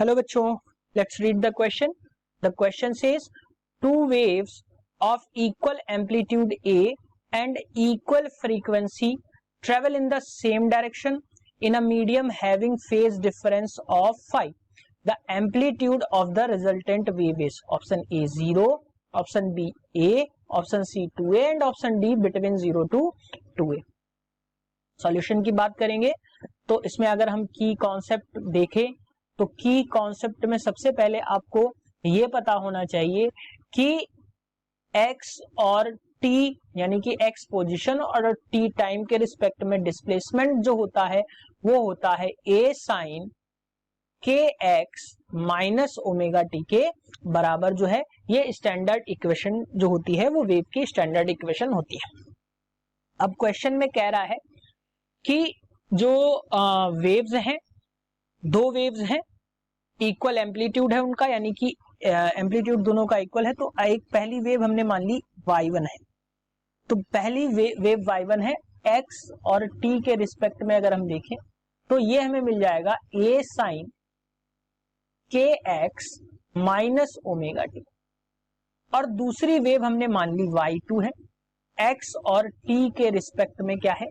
Hello बच्चों, let's read the question. The question says two waves of equal amplitude A and equal frequency travel in the same direction in a medium having phase difference of phi. The amplitude of the resultant wave is option A 0, option B A, option C 2A and option D between 0 to 2A. Solution की बात करेंगे तो इसमें अगर हम की concept देखें तो की कॉन्सेप्ट में सबसे पहले आपको ये पता होना चाहिए कि x और t यानी कि x पोजीशन और t टाइम के रिस्पेक्ट में डिस्प्लेसमेंट जो होता है वो होता है a sine k x minus omega T के बराबर जो है ये स्टैंडर्ड इक्वेशन जो होती है वो वेव की स्टैंडर्ड इक्वेशन होती है. अब क्वेश्चन में कह रहा है कि जो वेव्स हैं, दो वेव्स हैं, इक्वल एम्पलीट्यूड है उनका, यानी कि एम्पलीट्यूड दोनों का इक्वल है. तो एक पहली वेव हमने मान ली y1 है, तो पहली वेव y1 है. x और t के रिस्पेक्ट में अगर हम देखें तो ये हमें मिल जाएगा a sine k x minus omega T. और दूसरी वेव हमने मान ली y2 है. x और t के रिस्पेक्ट में क्या है,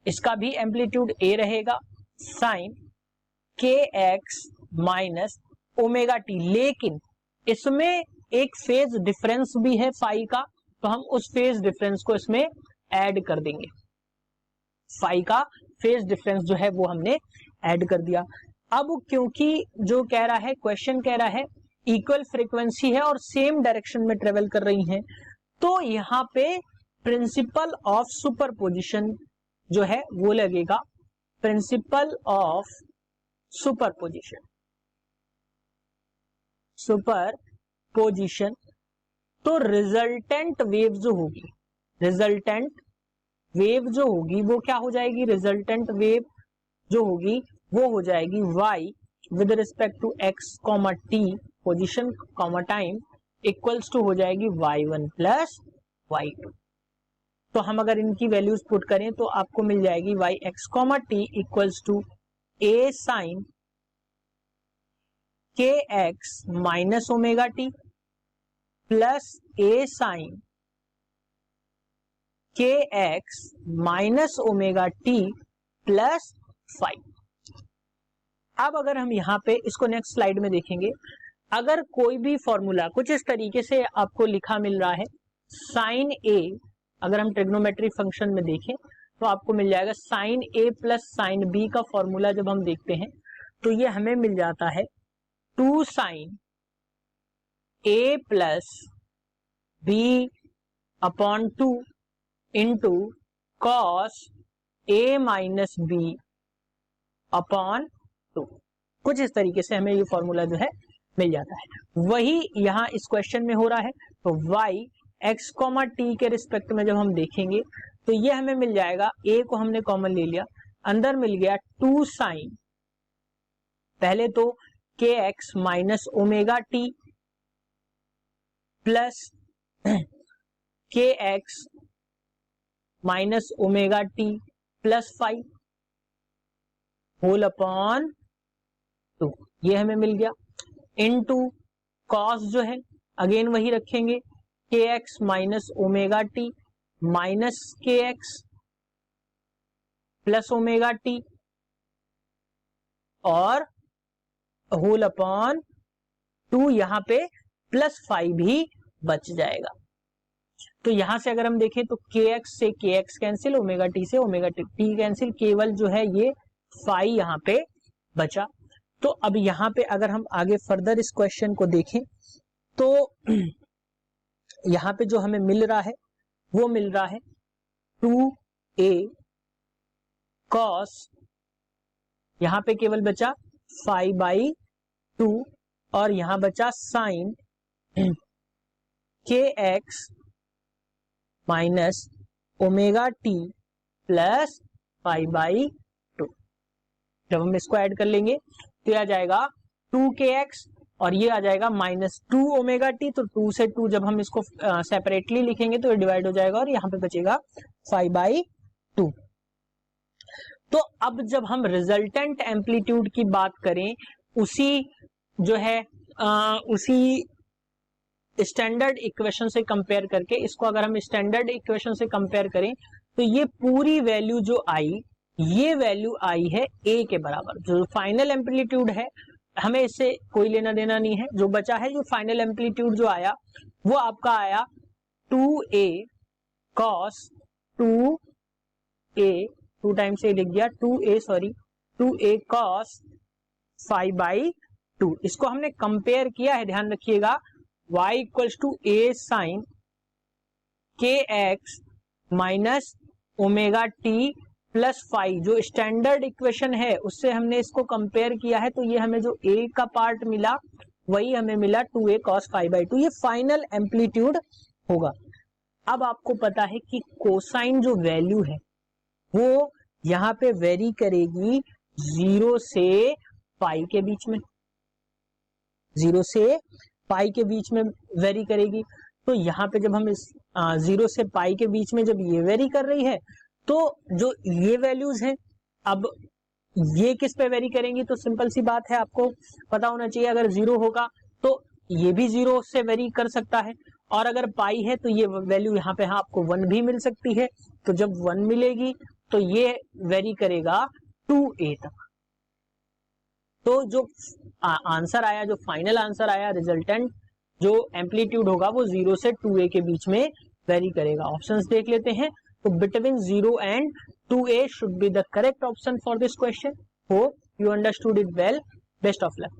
इसका भी एम्पलीट्यूड a रहेगा, sign k x minus omega T. लेकिन इसमें एक फेज डिफरेंस भी है फाई का, तो हम उस फेज डिफरेंस को इसमें ऐड कर देंगे. फाई का फेज डिफरेंस जो है वो हमने ऐड कर दिया. अब क्योंकि जो कह रहा है, क्वेश्चन कह रहा है इक्वल फ्रीक्वेंसी है और सेम डायरेक्शन में ट्रेवल कर रही हैं, तो यहां पे प्रिंसिपल ऑफ सुपरपोजिशन जो है वो लगेगा. Principle of superposition, superposition. तो रिजल्टेंट वेव जो होगी, रिजल्टेंट वेव जो होगी वो क्या हो जाएगी, रिजल्टेंट वेव जो होगी वो हो जाएगी y with respect to x comma t position comma time equals to हो जाएगी y1 प्लस y2. तो हम अगर इनकी वैल्यूज पुट करें तो आपको मिल जाएगी yx comma t equals to a sine k x minus omega t plus a sine k x minus omega t plus 5. अब अगर हम यहां पे इसको नेक्स्ट स्लाइड में देखेंगे, अगर कोई भी फॉर्मूला कुछ इस तरीके से आपको लिखा मिल रहा है, साइन ए, अगर हम ट्रिग्नोमेट्री फंक्शन में देखें तो आपको मिल जाएगा sign A plus sine B का फॉर्मूला. जब हम देखते हैं तो ये हमें मिल जाता है 2 sine A plus B upon 2 into cos A minus B upon 2. कुछ इस तरीके से हमें ये फॉर्मूला जो है मिल जाता है. वही यहां इस क्वेश्चन में हो रहा है. तो y x कॉमा टी के रिस्पेक्ट में जब हम देखेंगे तो ये हमें मिल जाएगा, a को हमने कॉमन ले लिया, अंदर मिल गया 2 साइन, पहले तो k x minus omega t plus k x minus omega t plus 5 whole upon 2. ये हमें मिल गया. इनटू कॉस जो है अगेन वही रखेंगे, के x minus omega T minus के एक्स प्लस ओमेगा टी और होल अपॉन 2. यहां पे प्लस 5 भी बच जाएगा. तो यहां से अगर हम देखें तो के एक्स से के एक्स कैंसिल, ओमेगा टी से ओमेगा टी कैंसिल, केवल जो है ये 5 यहां पे बचा. तो अब यहां पे अगर हम आगे फर्दर इस क्वेश्चन को देखें तो यहां पे जो हमें मिल रहा है वो मिल रहा है 2a कॉस, यहां पे केवल बचा 5/2 और यहां बचा sign k x minus omega t plus 5/2. जब हम इसको ऐड कर लेंगे तो आ जाएगा 2kx और ये आ जाएगा माइनस 2 ओमेगा टी. तो 2 से 2 जब हम इसको सेपरेटली लिखेंगे तो ये डिवाइड हो जाएगा और यहां पे बचेगा 5/2. तो अब जब हम रिजल्टेंट एम्पलीट्यूड की बात करें, उसी जो है उसी स्टैंडर्ड इक्वेशन से कंपेयर करके, इसको अगर हम स्टैंडर्ड इक्वेशन से कंपेयर करें तो ये पूरी वैल्यू जो आई, ये वैल्यू आई है ए के बराबर। जो फाइनल एम्पलीट्यूड है हमें इससे कोई लेना देना नहीं है, जो बचा है जो फाइनल एम्पलीट्यूड जो आया वो आपका आया 2a cos 2a, 2 टाइम्स ए लिख दिया, 2a cos 5/2। इसको हमने कंपेयर किया है, ध्यान रखिएगा, y equals to a sin kx minus omega t plus 5, जो स्टैंडर्ड इक्वेशन है उससे हमने इसको कंपेयर किया है, तो ये हमें जो a का पार्ट मिला वही हमें मिला 2a cos 5/2। ये फाइनल एम्पलीट्यूड होगा। अब आपको पता है कि कोसाइन जो वैल्यू है वो यहाँ पे वेरी करेगी 0 से पाई के बीच में, 0 से पाई के बीच में वेरी करेगी। तो यहाँ पे जब हम इस 0 से पाई के बीच में जब ये वेरी कर रही है तो जो ये वैल्यूज हैं, अब ये किस पे वेरी करेंगी, तो सिंपल सी बात है, आपको पता होना चाहिए, अगर 0 होगा तो ये भी 0 से वेरी कर सकता है, और अगर पाई है तो ये वैल्यू यहाँ पे आपको 1 भी मिल सकती है। तो जब 1 मिलेगी तो ये वेरी करेगा 2a तक। तो जो आंसर आया, जो फाइनल आंसर आया, रिजल्टेंट जो एम्पलीट्यूड होगा वो 0 से 2a के बीच में वेरी करेगा। ऑप्शंस देख लेते हैं। तो between 0 and 2a should be the correct option for this question. Hope you understood it well. Best of luck.